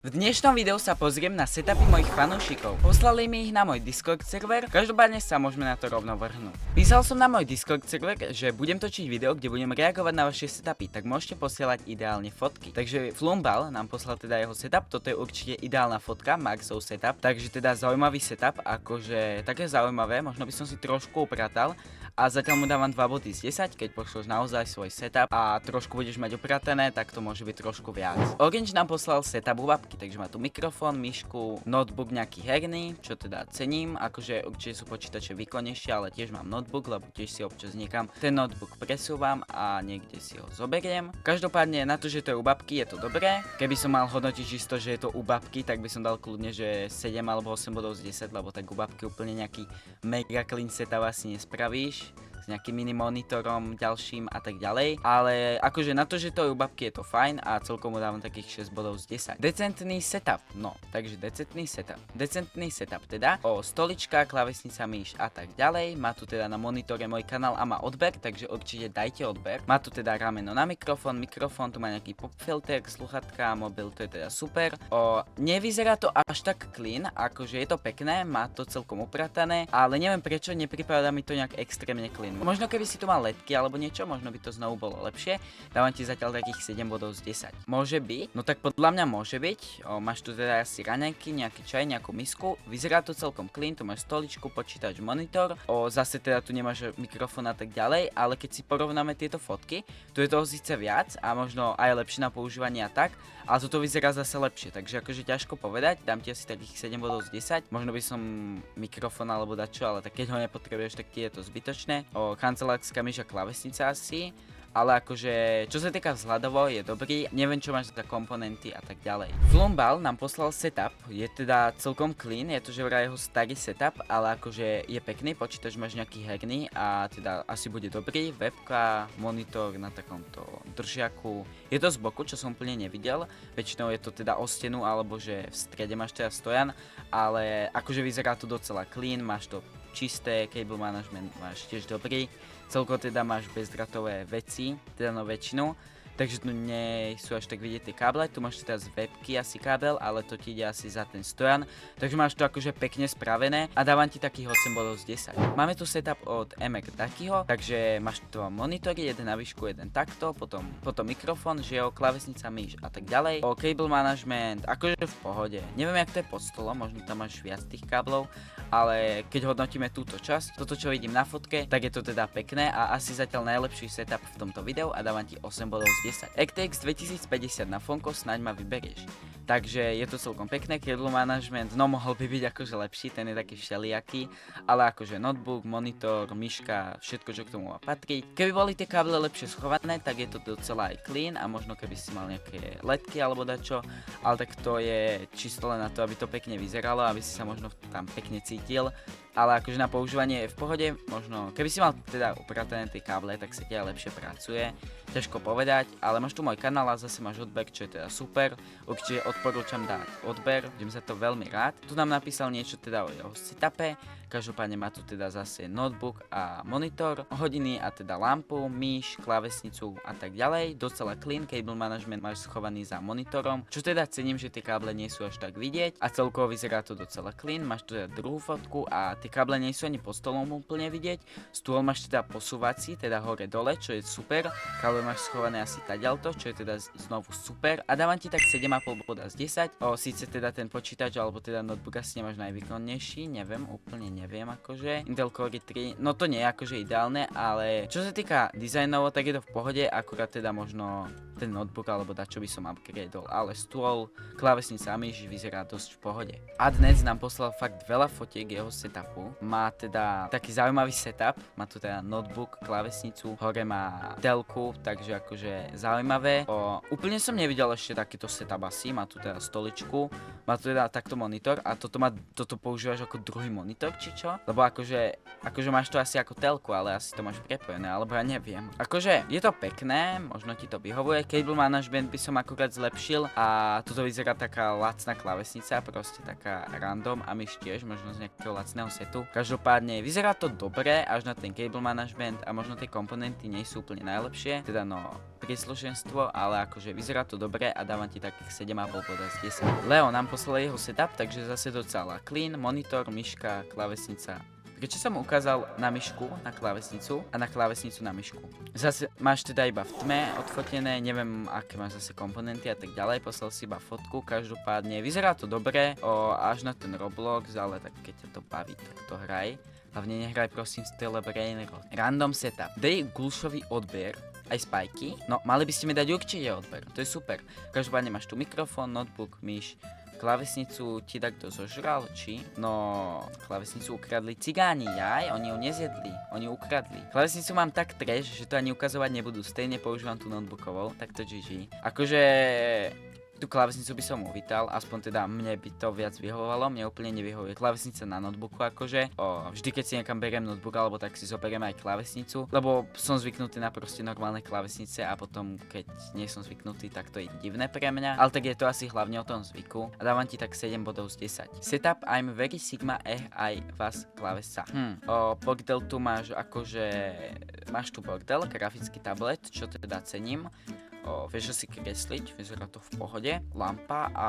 V dnešnom videu sa pozriem na setupy mojich fanúšikov. Poslali mi ich na môj Discord server, každopádne sa môžeme na to rovno vrhnúť. Písal som na môj Discord server, že budem točiť video, kde budem reagovať na vaše setupy, tak môžete posielať ideálne fotky. Takže Flumbal nám poslal teda jeho setup, toto je určite ideálna fotka, Maxov setup, takže teda zaujímavý setup, akože také zaujímavé, možno by som si trošku upratal. A zatiaľ mu dávam 2 body z 10, keď pošleš naozaj svoj setup a trošku budeš mať upratané, tak to môže byť trošku viac. Orange nám poslal setup u babky, takže má tu mikrofón, myšku, notebook nejaký herný, čo teda cením, akože určite sú počítače výkonnejšie, ale tiež mám notebook, lebo tiež si občas niekam ten notebook presúvam a niekde si ho zoberiem. Každopádne na to, že to je u babky, je to dobré. Keby som mal hodnotiť čisto, že je to u babky, tak by som dal kľudne, že 7 alebo 8 bodov z 10, lebo tak u babky úplne nejaký mega clean setup asi nespravíš. S nejakým mini monitorom ďalším a tak ďalej, ale akože na to, že to je u babky, je to fajn a celkom mu dávam takých 6 bodov z 10. Decentný setup, no, takže decentný setup teda, o stolička, klávesnica, myš a tak ďalej, má tu teda na monitore môj kanál a má odber, takže určite dajte odber. Má tu teda rameno na mikrofón, tu má nejaký pop filter, sluchatka, mobil, to je teda super. Nevyzerá to až tak clean, akože je to pekné, má to celkom upratané, ale neviem prečo, nepripadá mi to nejak extrémne clean. Možno keby si tu mal ledky alebo niečo, možno by to znovu bolo lepšie. Dávam ti zatiaľ takých 7 bodov z 10. Môže byť? No tak podľa mňa môže byť. Máš tu teda asi raňajky, nejaký čaj, nejakú misku. Vyzerá to celkom clean, tu máš stoličku, počítač, monitor. Zase teda tu nemáš mikrofón a tak ďalej, ale keď si porovnáme tieto fotky, tu je toho síce viac a možno aj lepšie na používanie a tak, ale toto vyzerá zase lepšie, takže akože ťažko povedať. Dám ti asi takých 7 bodov z 10. Možno by som mikrofón alebo dačo, ale tak keď ho nepotrebuješ, tak ti je to zbytočné. Kancelárska myš a klávesnica asi, ale akože čo sa týka vzhľadovo je dobrý, neviem čo máš za komponenty a tak ďalej. Flumbal nám poslal setup, je teda celkom clean, je to že vraj jeho starý setup, ale akože je pekný, počítač máš nejaký herný a teda asi bude dobrý, webka, monitor na takomto držiaku, je to z boku, čo som úplne nevidel, väčšinou je to teda o stenu alebo že v strede máš teda stojan, ale akože vyzerá to docela clean, máš to čisté, cable management máš tiež dobrý, celkovo teda máš bezdratové veci, teda no väčšinu, takže tu nie sú až tak vidieť tie káble, tu máš teda z webky asi kábel, ale to ti ide asi za ten stojan, takže máš to akože pekne spravené a dávam ti takých 8 bodov z 10. Máme tu setup od Emek Dakyho, takže máš tu monitory, jeden na výšku, jeden takto, potom mikrofón, že jo, klávesnica, myš a tak ďalej. Cable management, akože v pohode, neviem jak to je pod stolom, možno tam máš viac tých káblov, ale keď hodnotíme túto časť, toto čo vidím na fotke, tak je to teda pekné a asi zatiaľ najlepší setup v tomto videu a dávam ti 8 bodov z 10. RTX 2050 na Fonko, snáď ma vyberieš. Takže je to celkom pekné, cable management, no mohol by byť akože lepší, ten je taký všelijaký, ale akože notebook, monitor, myška, všetko čo k tomu má patriť. Keby boli tie káble lepšie schované, tak je to docela aj clean a možno keby si mal nejaké ledky alebo dačo, ale tak to je čisto len na to, aby to pekne vyzeralo, aby si sa možno tam pekne cítil. Ale akože na používanie je v pohode, možno keby si mal teda upratané tie káble, tak sa ti aj lepšie pracuje, ťažko povedať, ale máš tu môj kanál a zase máš odber, čo je teda super, určite odporúčam dať odber, budem za to veľmi rád. Tu nám napísal niečo teda o jeho setupe, každopádne má tu teda zase notebook a monitor, hodiny a teda lampu, myš, klávesnicu a tak ďalej, docela clean, cable management máš schovaný za monitorom, čo teda cením, že tie káble nie sú až tak vidieť a celkovo vyzerá to docela clean, máš tu teda druhú fotku a tie káble nie sú ani pod stolom úplne vidieť, stôl máš teda posúvací, teda hore dole, čo je super, káble máš schované asi taďalto, čo je teda znovu super a dávam ti tak 7,5 boda z 10, síce teda ten počítač alebo teda notebook asi nemáš najvýkonnejší, neviem akože, Intel Core i3, no to nie je akože ideálne, ale čo sa týka dizajnovo, tak je to v pohode, akurát teda možno ten notebook alebo dačo by som upgradeol, ale stôl, klávesnica a myš vyzerá dosť v pohode. A dnes nám poslal fakt veľa fotiek jeho setupu, má teda taký zaujímavý setup, má tu teda notebook, klávesnicu, hore má telku, takže akože zaujímavé. Úplne som nevidel ešte takýto setup asi, má tu teda stoličku, má tu teda takto monitor a toto používaš ako druhý monitor či čo? Lebo akože máš to asi ako telku, ale asi to máš prepojené, alebo ja neviem. Akože je to pekné, možno ti to vyhovuje, cable management by som akurát zlepšil a toto vyzerá taká lacná klávesnica, proste taká random a myš tiež, možno z nejakého lacného setu. Každopádne vyzerá to dobre až na ten cable management a možno tie komponenty nie sú úplne najlepšie, teda no príslušenstvo, ale akože vyzerá to dobre a dávam ti takých 7,5 boda z 10. Leo nám poslal jeho setup, takže zase docela clean, monitor, myška, klávesnica. Prečo som ukázal na myšku, na klávesnicu a na klávesnicu na myšku? Zase máš teda iba v tme odfotené, neviem aké máš zase komponenty a tak ďalej, poslal si iba fotku, každopádne vyzerá to dobre, až na ten Roblox, ale tak keď ťa to baví, tak to hraj. Hlavne nehraj prosím Stella Brain Rot. Random setup. Dej Gulšovi odber, aj spajky. No, mali by ste mi dať určite odber, to je super. Každopádne máš tu mikrofón, notebook, myš, klávesnicu ti tak kto zožral, či? No, klávesnicu ukradli cigáni, oni ju nezjedli, oni ju ukradli. Klávesnicu mám tak trash, že to ani ukazovať nebudú, stejne používam tú notebookovou, tak to GG. Akože tú klávesnicu by som uvítal, aspoň teda mne by to viac vyhovovalo, mne úplne nevyhovuje klávesnica na notebooku akože. Vždy keď si niekam beriem notebook alebo tak si zoberiem aj klávesnicu, lebo som zvyknutý na proste normálne klávesnice a potom keď nie som zvyknutý, tak to je divné pre mňa, ale tak je to asi hlavne o tom zvyku a dávam ti tak 7 bodov z 10. Setup I'm very sigma aj vás klávesa. Bordel tu máš akože, máš tu bordel, grafický tablet, čo teda cením. Vieš si kresliť, vyzerá to v pohode, lampa a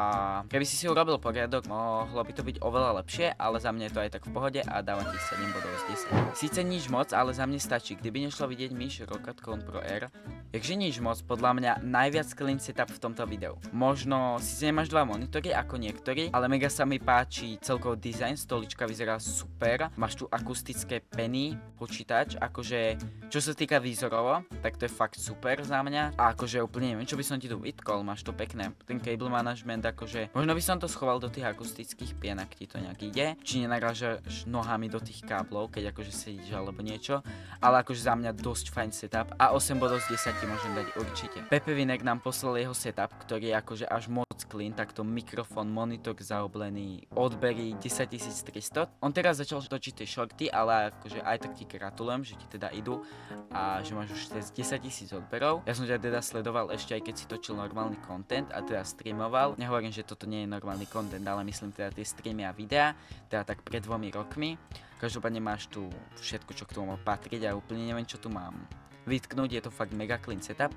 keby si urobil poriadok, mohlo by to byť oveľa lepšie, ale za mňa je to aj tak v pohode a dávam ti 7 bodov z 10. Síce nič moc, ale za mňa stačí, kdyby nešlo vidieť myš Roccat Cone Pro R. Takže nič moc, podľa mňa najviac clean setup v tomto videu. Možno síce nemáš dva monitory ako niektorí, ale mega sa mi páči celkovo design, stolička vyzerá super, máš tu akustické peny, počítač, akože čo sa týka výzorovo, tak to je fakt super za mňa a akože úplne neviem, čo by som ti tu vytkol, máš to pekné. Ten cable management, akože možno by som to schoval do tých akustických pien, ak ti to nejak ide, či nenarážaš nohami do tých káblov, keď akože sedíš alebo niečo, ale akože za mňa dosť fajn setup a 8 bodov z 10 ti môžem dať určite. Pepe Vinek nám poslal jeho setup, ktorý je akože až moc clean, takto mikrofón, monitor zaoblený, odbery 10300. On teraz začal točiť tie shorty, ale akože aj tak ti gratulujem, že ti teda idú a že máš už 10 000 odberov. Ja som ťa teda sledoval ešte aj keď si točil normálny content a teda streamoval. Nehovorím, že toto nie je normálny content, ale myslím teda tie streamy a videá, teda tak pred 2 rokmi. Každopádne máš tu všetko, čo k tomu patriť a úplne neviem, čo tu mám vytknúť, je to fakt mega clean setup.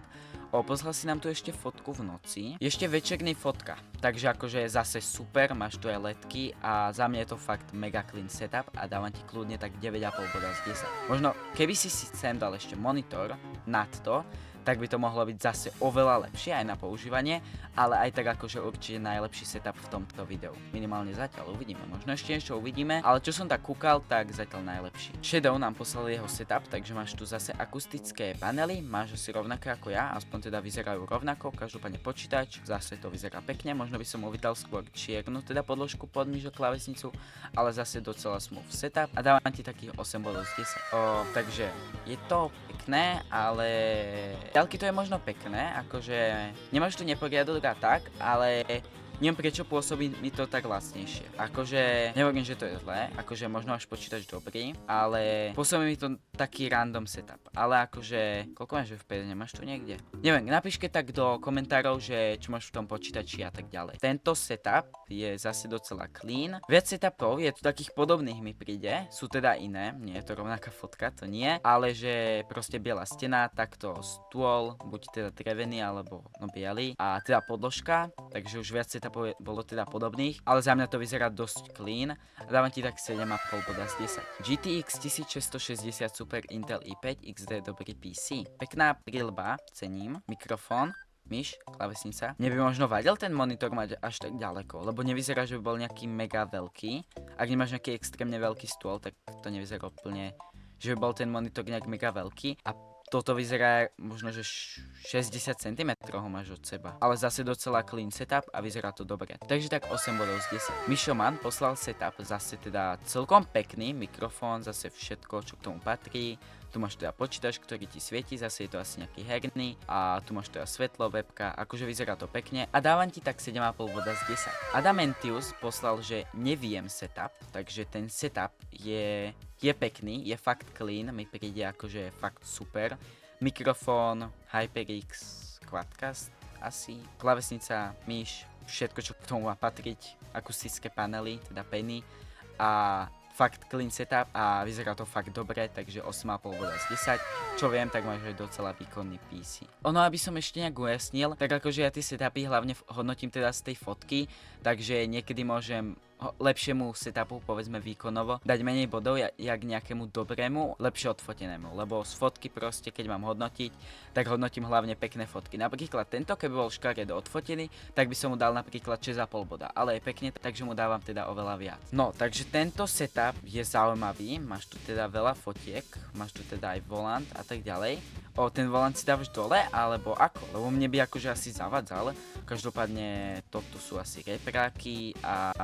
Poslal si nám tu ešte fotku v noci. Ešte večerný fotka, takže akože zase super, máš tu aj ledky a za mňa je to fakt mega clean setup a dávam ti kľudne tak 9,5 boda z 10. Možno keby si sem dal ešte monitor nad to, tak by to mohlo byť zase oveľa lepšie aj na používanie, ale aj tak akože určite najlepší setup v tomto videu. Minimálne zatiaľ uvidíme, možno ešte niečo uvidíme, ale čo som tak kúkal, tak zatiaľ najlepší. Shadow nám poslal jeho setup, takže máš tu zase akustické panely, máš asi rovnaké ako ja, aspoň teda vyzerajú rovnako, každopádne počítač, zase to vyzerá pekne, možno by som uvítal skôr čiernu teda podložku pod myšok klávesnicu, ale zase docela smooth setup a dávam ti takých 8 bodov z 10. Takže je to pekné, ale ďalky to je možno pekné, akože nemáš tu neporiadok a tak, ale neviem prečo pôsobí mi to tak lacnejšie. Akože nehovorím, že to je zlé, akože možno až počítač dobrý, ale pôsobí mi to taký random setup. Ale akože, koľko máš FPS, nemáš tu niekde? Neviem, napíšte tak do komentárov, že čo máš v tom počítači a tak ďalej. Tento setup je zase docela clean. Viac setupov je tu takých podobných mi príde, sú teda iné, nie je to rovnaká fotka, to nie, ale že proste biela stena, takto stôl, buď teda drevený alebo no biely a teda podložka, takže už viac setupov bolo teda podobných, ale za mňa to vyzerá dosť clean a dávam ti tak 7,5 boda z 10. GTX 1660 Super Intel i5 XD dobrý PC. Pekná príľba, cením, mikrofón, myš, klávesnica. Mne by možno vadil ten monitor mať až tak ďaleko, lebo nevyzerá, že by bol nejaký mega veľký. Ak nemáš nejaký extrémne veľký stôl, tak to nevyzerá úplne, že by bol ten monitor nejak mega veľký. A toto vyzerá možno, že 60 cm ho máš od seba. Ale zase docela clean setup a vyzerá to dobre. Takže tak 8 bodov z 10. Mišoman poslal setup, zase teda celkom pekný mikrofón, zase všetko, čo k tomu patrí. Tu máš teda počítač, ktorý ti svieti, zase je to asi nejaký herný. A tu máš teda svetlo, webka, akože vyzerá to pekne. A dávam ti tak 7,5 boda z 10. Adamentius poslal, že neviem setup, takže ten setup je pekný, je fakt clean, mi príde akože fakt super. Mikrofón, HyperX, Quadcast asi, klávesnica, myš, všetko čo k tomu má patriť, akustické panely, teda peny a fakt clean setup a vyzerá to fakt dobre, takže 8,5 boda z 10. Čo viem, tak máš aj docela výkonný PC. Ono, aby som ešte nejak ujasnil, tak akože ja tie setupy hlavne hodnotím teda z tej fotky, takže niekedy môžem lepšiemu setupu, povedzme výkonovo, dať menej bodov, jak nejakému dobrému, lepšie odfotenému, lebo z fotky proste, keď mám hodnotiť, tak hodnotím hlavne pekné fotky. Napríklad tento, keby bol škaredo odfotený, tak by som mu dal napríklad 6,5 boda, ale je pekne, takže mu dávam teda oveľa viac. No, takže tento setup je zaujímavý, máš tu teda veľa fotiek, máš tu teda aj volant a tak ďalej. Ten volant si dávaš dole, alebo ako? Lebo mne by akože asi zavadzal. Každopádne toto sú asi repráky a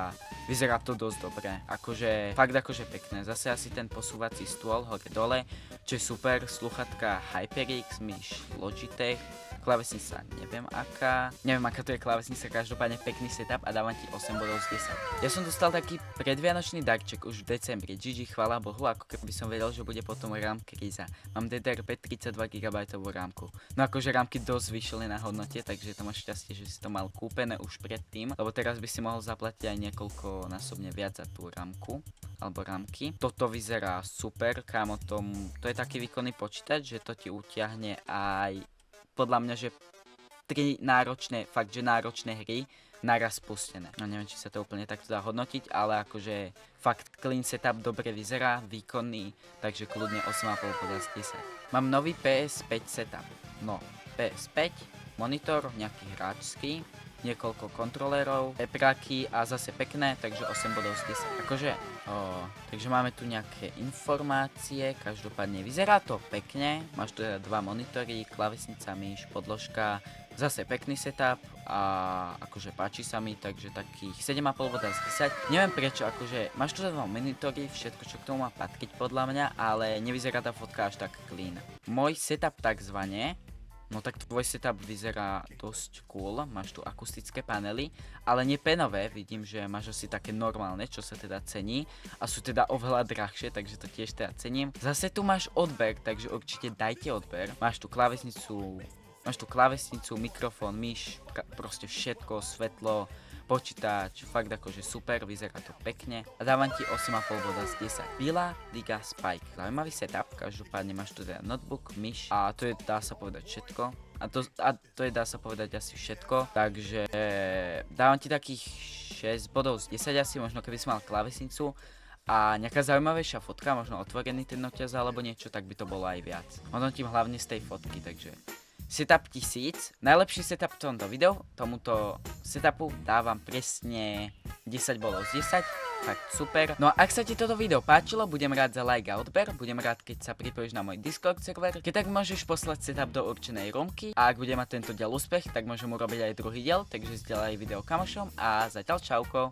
vyzerá to dosť dobre. Akože, fakt akože pekné. Zase asi ten posúvací stôl hore dole, čo je super. Sluchatka HyperX, myš Logitech. Klávesnica neviem aká to je klávesnica, každopádne pekný setup a dávam ti 8 bodov z 10. Ja som dostal taký predvianočný darček už v decembri, GG, chvála Bohu, ako keby som vedel, že bude potom RAM kríza. Mám DDR5 32 GB rámku. No akože rámky dosť vyšli na hodnote, takže to máš šťastie, že si to mal kúpené už predtým, lebo teraz by si mohol zaplatiť aj niekoľkonásobne viac za tú rámku alebo rámky. Toto vyzerá super, kámo, to je taký výkonný počítač, že to ti utiahne aj podľa mňa, že 3 náročné hry naraz spustené. No neviem, či sa to úplne takto dá hodnotiť, ale akože fakt clean setup dobre vyzerá, výkonný, takže kľudne 8,5 boda z 10. Mám nový PS5 setup. No, PS5, monitor, nejaký hráčský, niekoľko kontrolérov, repráky a zase pekné, takže 8 bodov z 10. Akože, takže máme tu nejaké informácie, každopádne vyzerá to pekne, máš tu teda 2 monitory, klávesnica, myš, podložka, zase pekný setup a akože páči sa mi, takže takých 7,5 boda z 10. Neviem prečo, akože máš tu 2 monitory, všetko čo k tomu má patriť podľa mňa, ale nevyzerá tá fotka až tak clean. Môj setup takzvané, no tak tvoj setup vyzerá dosť cool, máš tu akustické panely, ale nie penové, vidím, že máš asi také normálne, čo sa teda cení a sú teda oveľa drahšie, takže to tiež teda cením. Zase tu máš odber, takže určite dajte odber. Máš tu klávesnicu, mikrofón, myš, proste všetko, svetlo, počítač, fakt akože super, vyzerá to pekne a dávam ti 8,5 boda z 10. Villa Liga Spike, zaujímavý setup, každopádne máš tu teda notebook, myš a to je dá sa povedať všetko. A to je dá sa povedať asi všetko, takže dávam ti takých 6 bodov z 10 asi, možno keby si mal klávesnicu a nejaká zaujímavejšia fotka, možno otvorený ten noťaz alebo niečo, tak by to bolo aj viac. Hodnotím hlavne z tej fotky, takže setup 1000, najlepší setup v tomto videu, tomuto setupu dávam presne 10 bodov z 10, fakt super. No a ak sa ti toto video páčilo, budem rád za like a odber, budem rád, keď sa pripojíš na môj Discord server, keď tak môžeš poslať setup do určenej roomky a ak bude mať tento diel úspech, tak môžem urobiť aj druhý diel, takže zdieľaj video kamošom a zatiaľ čauko.